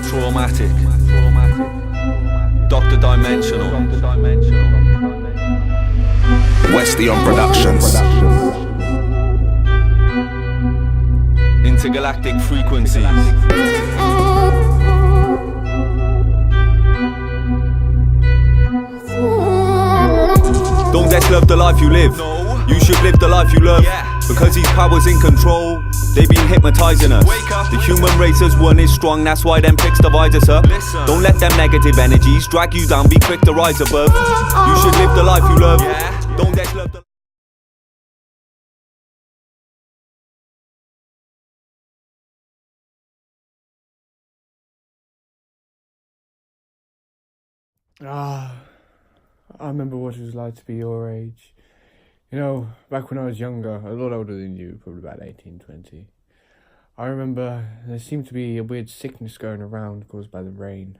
Traumatic. Doctor Dimensional. Westion Productions. Intergalactic frequencies. Don't just love the life you live. You should live the life you love. Because these powers in control, they been hypnotizing us. The human race as one is strong, that's why them pricks divide us up. Don't let them negative energies drag you down, be quick to rise above. You should live the life you love. Don't just love the I remember what it was like to be your age. You know, back when I was younger, a lot older than you, probably about 18, 20. I remember there seemed to be a weird sickness going around caused by the rain.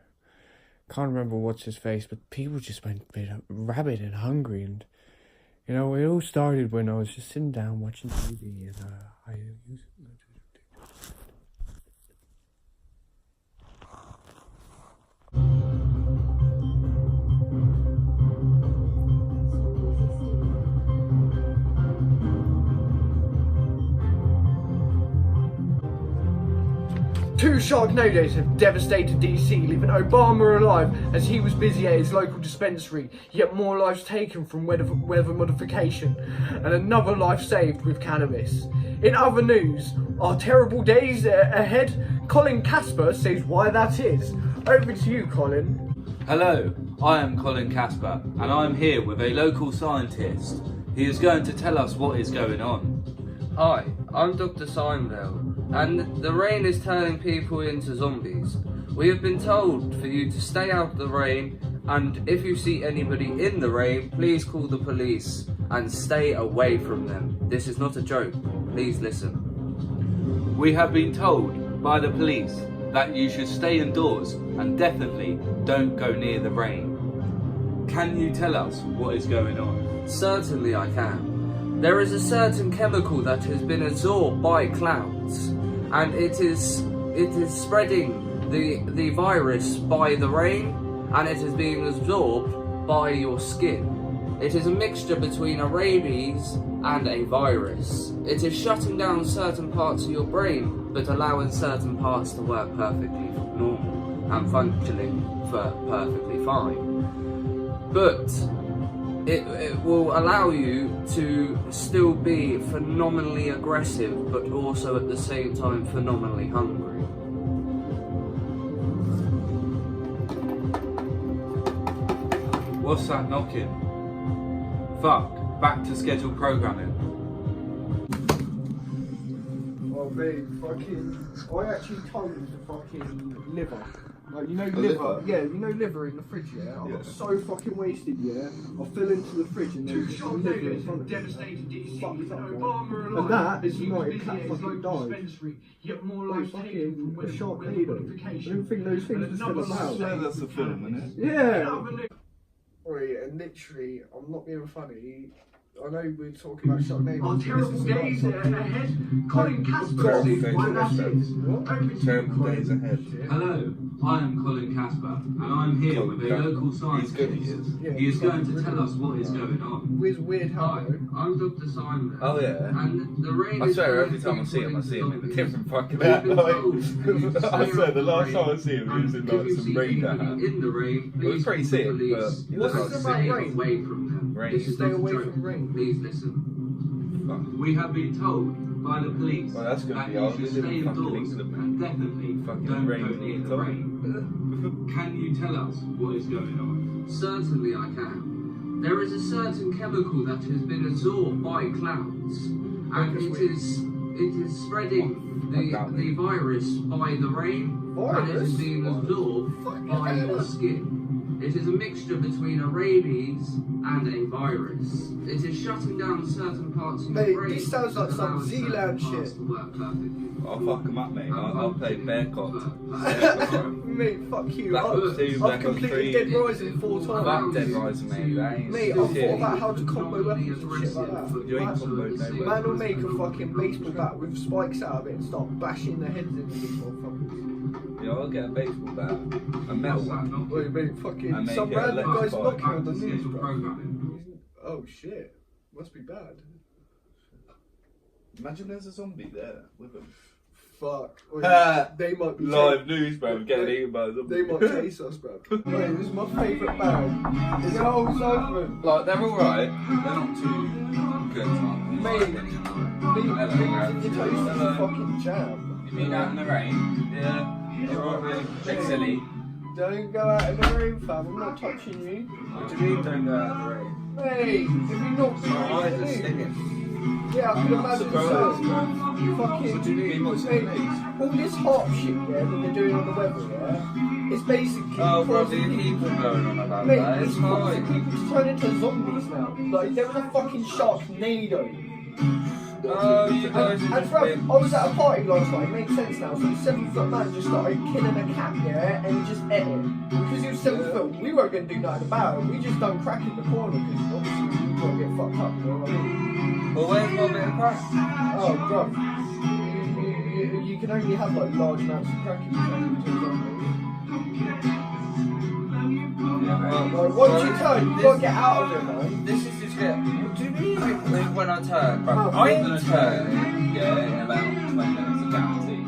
Can't remember what's his face, but people just went a bit rabid and hungry. And, you know, it all started when I was just sitting down watching TV and Two Sharknadoes have devastated DC, leaving Obama alive as he was busy at his local dispensary, yet more lives taken from weather modification, and another life saved with cannabis. In other news, are terrible days ahead? Colin Casper says why that is. Over to you, Colin. Hello, I am Colin Casper, and I'm here with a local scientist. He is going to tell us what is going on. Hi, I'm Dr. Seinville, and the rain is turning people into zombies. We have been told for you to stay out of the rain, and if you see anybody in the rain, please call the police and stay away from them. This is not a joke. Please listen. We have been told by the police that you should stay indoors and definitely don't go near the rain. Can you tell us what is going on? Certainly I can. There is a certain chemical that has been absorbed by clouds, and it is spreading the virus by the rain, and it is being absorbed by your skin. It is a mixture between a rabies and a virus. It is shutting down certain parts of your brain, but allowing certain parts to work perfectly normal and functioning perfectly fine. But it will allow you to still be phenomenally aggressive, but also at the same time phenomenally hungry. What's that knocking? Fuck, back to scheduled programming. Oh, babe, I actually told the fucking liver. Like, you know, liver? Yeah, you know liver in the fridge, yeah? I got so fucking wasted, yeah? I fell into the fridge and there was just liver in front of me. Devastated DC, fucked up, Obama and that is United Cat fucking died. Yet more lives taken from a Sharknado. I don't think those things are still about. That's a film, isn't it? Yeah! Right, and literally, I'm not being funny. I know we're talking about Sharknado. Terrible days ahead. Colin Casper says why that is. Terrible days ahead. Hello, I am Colin Casper, and I'm here with a local scientist. He is going to tell us what is going on. Weird how. Hi, I'm Dr. Simon. Oh yeah. And the rain I swear every time I see him in a different fucking hat. Like, I swear the last time I see him he was in like some Raider hat. In the rain, It was pretty sick, but he looks like stay sick. away from them. Rain. This is Stay not a away joke. from rain. Please listen. We have been told by the police Well, that's gonna that be you hard. should We live stay in fucking indoors England, man. and definitely Fucking don't rain go all near the the time. rain. Can you tell us what is going on? Certainly I can. There is a certain chemical that has been absorbed by clouds, and it is spreading the virus by the rain, and it is being absorbed by your skin. It is a mixture between a rabies and a virus. It is shutting down certain parts of your Mate, brain. this sounds like that some allows certain Zealand parts shit. to work perfectly. I'll fuck him up, mate. I'll play bear cop. Mate, fuck you. Black Ops 2, I've Black Ops completed 3. Dead Rising 4 times. Fuck Dead Rising, mate. That ain't Mate, I've shit. thought about how to combo weapons and shit like that. You ain't comboed no Man weapons. will make a fucking baseball bat with spikes out of it and start bashing their heads into these motherfuckers. Yeah, I'll get a baseball bat. A metal one. Wait, mate, fucking And make some it a random left guy's spike. knocking on the news, bro. Oh shit, must be bad. Imagine there's a zombie there with him. Fuck. Wait, they might be Live news, bro. Getting eaten by a zombie. They might chase us, bro. Wait, this is my favourite band. It's Old Southman. Like, they're alright. They're not too good. Mate, leave your toast in the fucking jam. You mean out in the rain? Yeah. They're alright. They're silly. Don't go out in the rain, fam. I'm not touching you. What do you mean don't go out in the rain? Mate, if you knock me My eyes out, are you stinging. yeah, I can imagine so. Fucking, What do you mean, what's mate, happening? all this hot shit, yeah, that they're doing on the weather, yeah, it's basically Oh, bro, causing you keep people. on going on about Mate, that. it's It's causing fine. people to turn into zombies now. Like, there was a fucking Sharknado. Oh, you guys are And just bro, being... I was at a party last night, it makes sense now. So the 7-foot man just started killing a cat, yeah, and he just ate it. Because he was 7 foot, we weren't going to do nothing about it. We just done crack in the corner because obviously we got to get fucked up, you know what I mean? Well, where's my bit of crack? Oh, bro. You can only have like large amounts of crack if you turn into a zombie. Like, once you turn, you got to get out of it, man. This is just it. What do you mean when I turn, bro? Oh, I ain't turning, yeah, in about 20 minutes, I guarantee.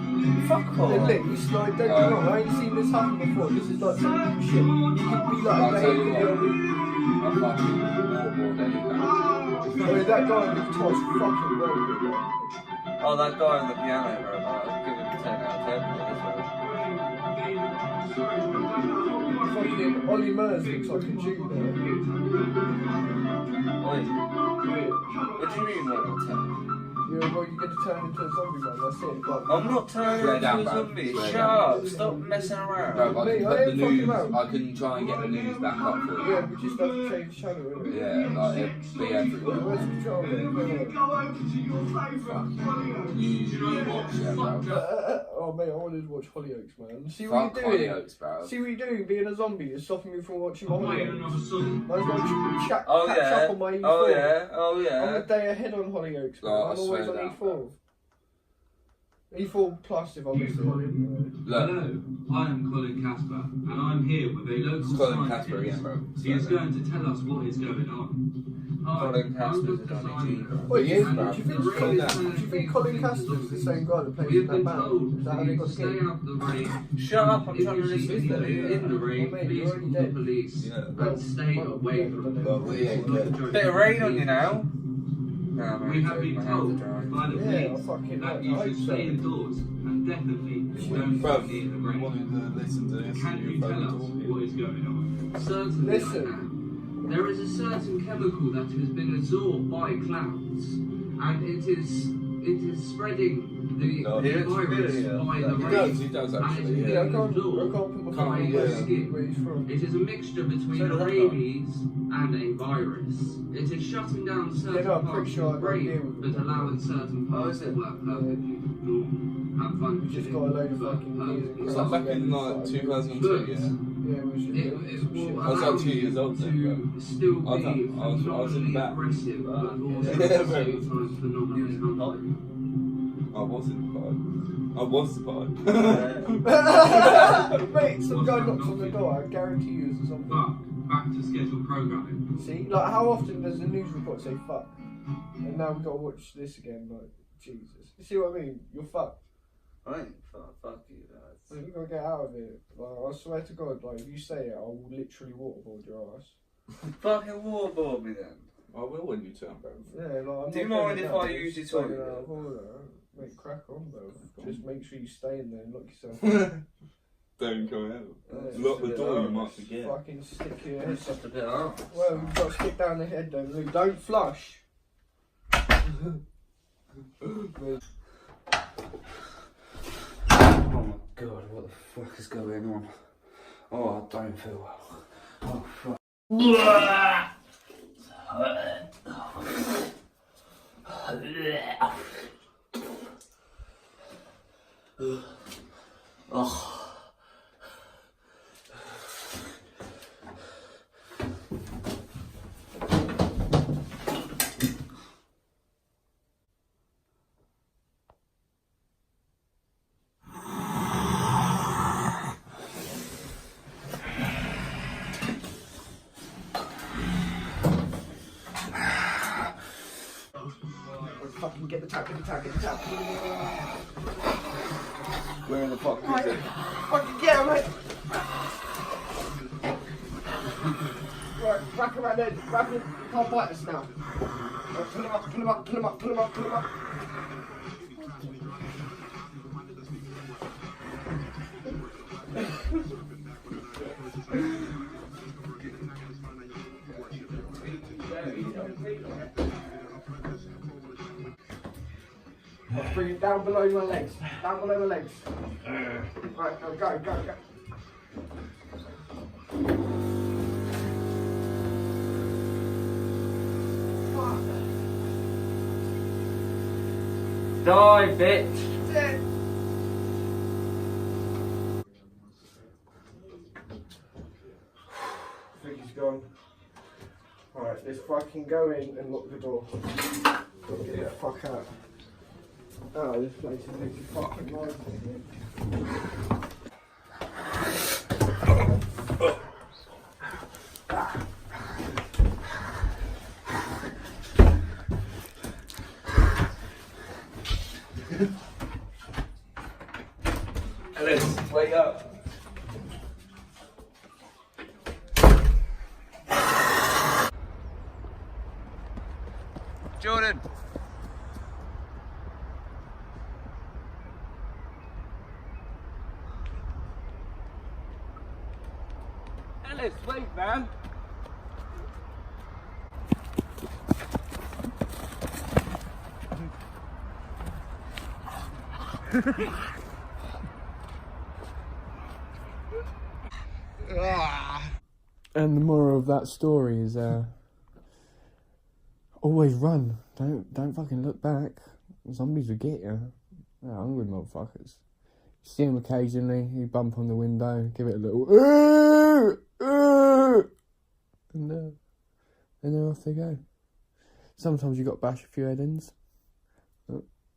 Fuck At off. least, like, don't get me wrong, I ain't seen this happen before. This is like some new shit. You could be like I'll a tell you baby. what. I fucking waterboard anything. I mean, that guy on the guitar's fucking well good, man. Oh, that guy on the piano, bro, I'll give him 10 out of 10 for this one. Fucking Ollie Murs looks like a Jew there. Oi. What do you mean, what I'm telling? Yeah, well, you get to turn into a zombie, man. That's it. Like, I'm not turning into a zombie. Shut up. Stop messing around. Bro, I Mate, can I put the ain't fucking news. around. I can try and get the news back up for you. yeah, we just have to change the channel, innit? Yeah, like it'd be Yeah, everywhere. where's the controller? You watch it, bro. Oh, mate, I wanted to watch Hollyoaks, man. See Fuck what you're doing? Hollyoaks, bro. See what you're doing? Being a zombie is stopping me from watching my Hollyoaks. son. I was going to catch Oh up yeah. on my E4. Oh yeah. Oh I'm yeah. a day ahead on Hollyoaks, man. Oh, I I'm always swear on that, E4. E4 plus if I miss it. Look. Hello, I am Colin Casper, and I'm here with a local It's Colin scientist. Casper again, bro. He is going to tell us what is going on. Hi, Colin Casper's I'm a Dr. Johnny G, bro. Wait, He is, do bro. you think Calm Colin, down. do you think Colin Casper's the same guy that plays We in have that been told band? Is that how for they you got to stay the out of the rain. Shut up, I'm If trying to you listen see to anything in the it. rain, Mate, please you're already call the dead. police Yeah. and stay away from them. Well, we ain't Not dead. joking. Bit of rain on you now. Nah, man, We have been my hands told are dry. by the Yeah, I police fucking that like- you I should hope stay so. indoors and definitely don't Bro, go near the you rain. wanted to listen to this. Can you tell us what is going on? Certainly Listen. I can. There is a certain chemical that has been absorbed by clouds, and it is spreading the No, he looks virus familiar. by the He rain. does And actually, it is Yeah, I being can't absorbed put my by phone your where skin. he's from. It is a mixture between So a does that rabies and a virus. It is shutting down certain Yeah, no, I'm pretty parts sure of the I got a deal brain, with but it. allowing certain parts is to it? work perfectly normal and functioning. We just got a load of but fucking years perfectly. Was that back in like 2002, yeah? Yeah, we should It do will I was allow like 2 you years old then, to still I was be in the back. aggressive, but also Yeah, at the bro. same time phenomenally hungry. I was in the pod. I was the pod. Mate, some guy knocks on the door, I guarantee you it's something. But back to scheduled programming. See, like how often does the news report say fuck? And now we've got to watch this again, like, Jesus. You see what I mean? You're fucked. I ain't fuck you, guys. So you gotta get out of it. Like, I swear to God, like, if you say it, I will literally waterboard your ass. Fucking waterboard me then. I will when you turn, bro. Yeah, like, I'm Do you not mind going if down, I use just your taking toilet? out of order. Mate, crack on, bro. Just make sure you stay in there and lock yourself. Don't come out. Yeah, Lock the door, you might forget. Fucking stick your head. Just a bit up. Well, you've got to stick down the head though. Luke. Don't flush. Oh my god, what the fuck is going on? Oh, I don't feel well. Fucking get the tap, get the tap, get the tap. Where in the fuck is it? Fucking get him, mate. Right, wrap around there, wrap him. He can't bite us now. Right, pull him up, pull him up, pull him up, pull him up, pull him up. Bring it down below my legs. Down below my legs. Right, now go, go, go. Die, bitch. Dead. I think he's gone. Alright, let's fucking go in and lock the door. Get the fuck out. Oh, this place is making fucking noise. Ellis, wake up. Jordan. Ellis, wait, man. And the moral of that story is always run. Don't fucking look back. Zombies will get you. They're hungry motherfuckers. You see them occasionally, you bump on the window, give it a little and then off they go. Sometimes you got to bash a few head-ins.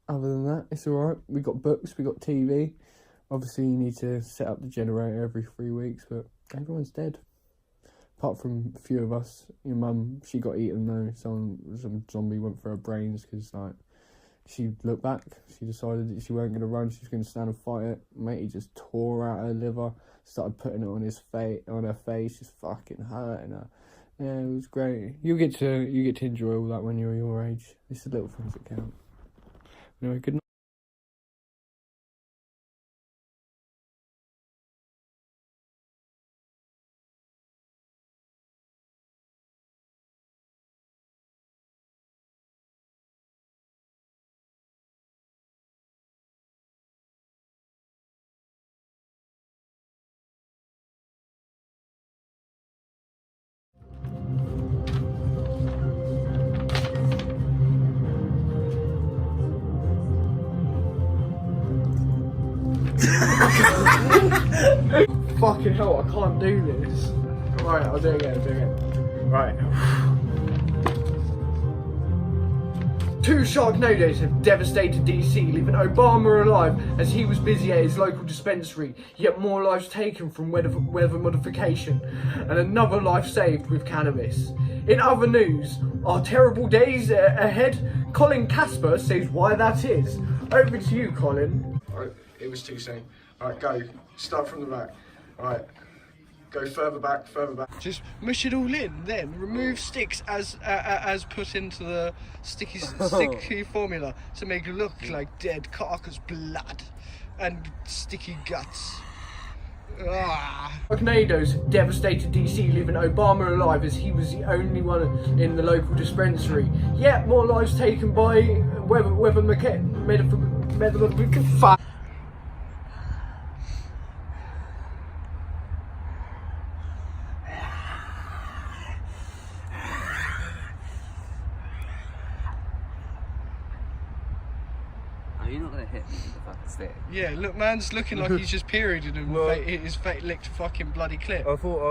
Other than that, it's alright. We got books, we got TV. Obviously you need to set up the generator every 3 weeks, but everyone's dead. Apart from a few of us. Your mum, she got eaten though. Some zombie went for her brains because like she looked back. She decided that she weren't going to run. She was going to stand and fight it. Mate, he just tore out her liver. Started putting it on her face, just fucking hurting her. Yeah, it was great. You get to enjoy all that when you're your age. It's the little things that count. Anyway, good night. Fucking hell, I can't do this. Right, I'll do it again, Right. 2 Sharknadoes have devastated DC, leaving Obama alive as he was busy at his local dispensary, yet more lives taken from weather modification, and another life saved with cannabis. In other news, are terrible days ahead? Colin Casper says why that is. Over to you, Colin. Right, it was too soon. Alright, go. Start from the back. Alright. Go further back, further back. Just mush it all in, then remove sticks as put into the sticky formula to make it look like dead carcass blood and sticky guts. Tornadoes devastated DC, leaving Obama alive as he was the only one in the local dispensary. Yet more lives taken by weather fuck. you're not gonna hit me with the fucking stick. Yeah, look, man's looking like he's just perioded and his fate licked a fucking bloody clip. I thought